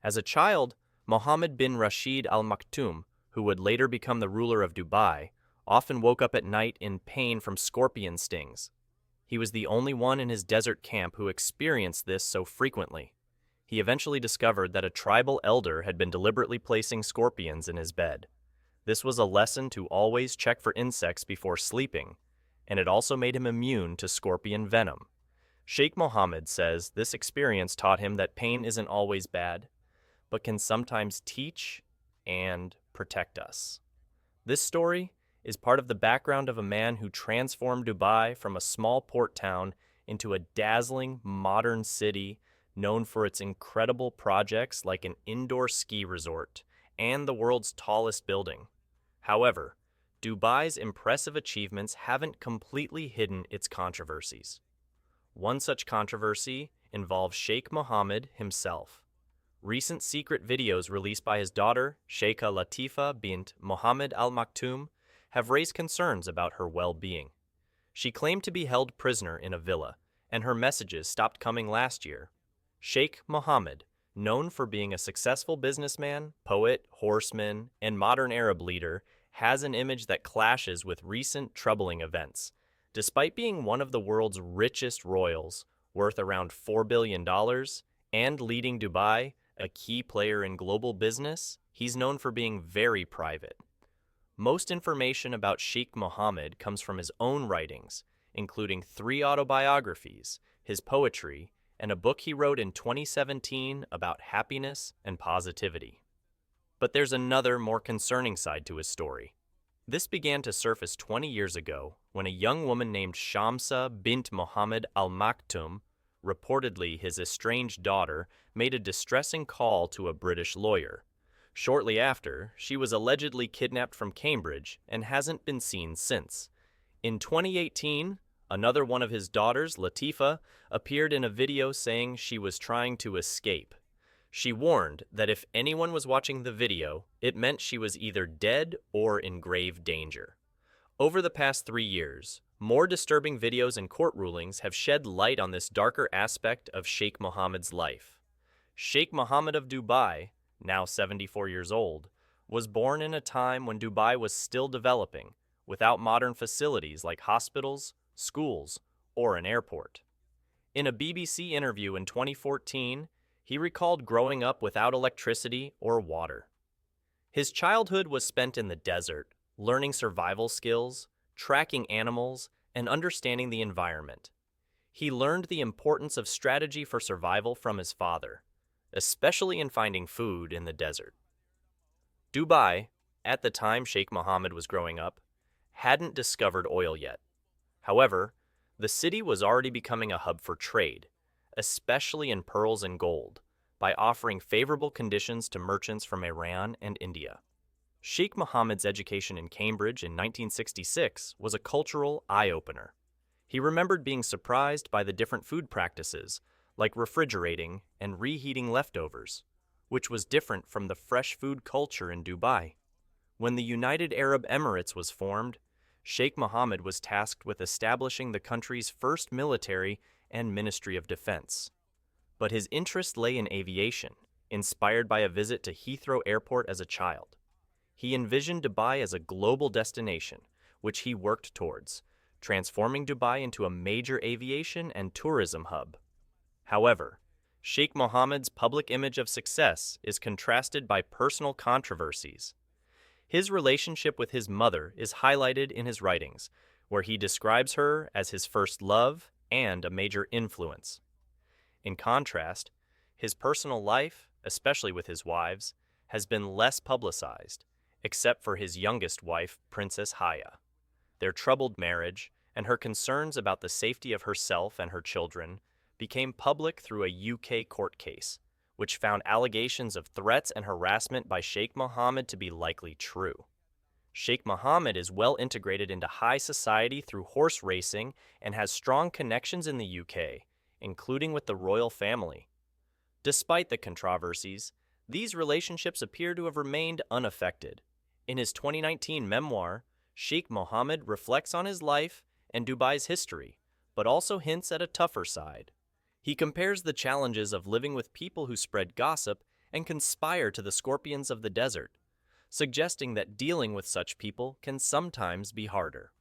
As a child, Mohammed bin Rashid Al Maktoum, who would later become the ruler of Dubai, often woke up at night in pain from scorpion stings. He was the only one in his desert camp who experienced this so frequently. He eventually discovered that a tribal elder had been deliberately placing scorpions in his bed. This was a lesson to always check for insects before sleeping, and it also made him immune to scorpion venom. Sheikh Mohammed says this experience taught him that pain isn't always bad, but can sometimes teach and protect us. This story is part of the background of a man who transformed Dubai from a small port town into a dazzling modern city known for its incredible projects like an indoor ski resort and the world's tallest building. However, Dubai's impressive achievements haven't completely hidden its controversies. One such controversy involves Sheikh Mohammed himself. Recent secret videos released by his daughter, Sheikha Latifa bint Mohammed Al Maktoum, have raised concerns about her well-being. She claimed to be held prisoner in a villa, and her messages stopped coming last year. Sheikh Mohammed, known for being a successful businessman, poet, horseman, and modern Arab leader, has an image that clashes with recent troubling events. Despite being one of the world's richest royals, worth around $4 billion, and leading Dubai, a key player in global business, he's known for being very private. Most information about Sheikh Mohammed comes from his own writings, including 3 autobiographies, his poetry, and a book he wrote in 2017 about happiness and positivity. But there's another, more concerning side to his story. This began to surface 20 years ago when a young woman named Shamsa bint Mohammed Al Maktoum, reportedly his estranged daughter, made a distressing call to a British lawyer. Shortly after, she was allegedly kidnapped from Cambridge and hasn't been seen since. In 2018, another one of his daughters, Latifa, appeared in a video saying she was trying to escape. She warned that if anyone was watching the video, it meant she was either dead or in grave danger. Over the past 3 years, more disturbing videos and court rulings have shed light on this darker aspect of Sheikh Mohammed's life. Sheikh Mohammed of Dubai, now 74 years old, was born in a time when Dubai was still developing, without modern facilities like hospitals, schools, or an airport. In a BBC interview in 2014, he recalled growing up without electricity or water. His childhood was spent in the desert, learning survival skills, tracking animals, and understanding the environment. He learned the importance of strategy for survival from his father, especially in finding food in the desert. Dubai, at the time Sheikh Mohammed was growing up, hadn't discovered oil yet. However, the city was already becoming a hub for trade, especially in pearls and gold, by offering favorable conditions to merchants from Iran and India. Sheikh Mohammed's education in Cambridge in 1966 was a cultural eye-opener. He remembered being surprised by the different food practices, like refrigerating and reheating leftovers, which was different from the fresh food culture in Dubai. When the United Arab Emirates was formed, Sheikh Mohammed was tasked with establishing the country's first military and Ministry of Defense. But his interest lay in aviation, inspired by a visit to Heathrow Airport as a child. He envisioned Dubai as a global destination, which he worked towards, transforming Dubai into a major aviation and tourism hub. However, Sheikh Mohammed's public image of success is contrasted by personal controversies. His relationship with his mother is highlighted in his writings, where he describes her as his first love and a major influence. In contrast, his personal life, especially with his wives, has been less publicized, except for his youngest wife, Princess Haya. Their troubled marriage and her concerns about the safety of herself and her children became public through a UK court case, which found allegations of threats and harassment by Sheikh Mohammed to be likely true. Sheikh Mohammed is well integrated into high society through horse racing and has strong connections in the UK, including with the royal family. Despite the controversies, these relationships appear to have remained unaffected. In his 2019 memoir, Sheikh Mohammed reflects on his life and Dubai's history, but also hints at a tougher side. He compares the challenges of living with people who spread gossip and conspire to the scorpions of the desert, suggesting that dealing with such people can sometimes be harder.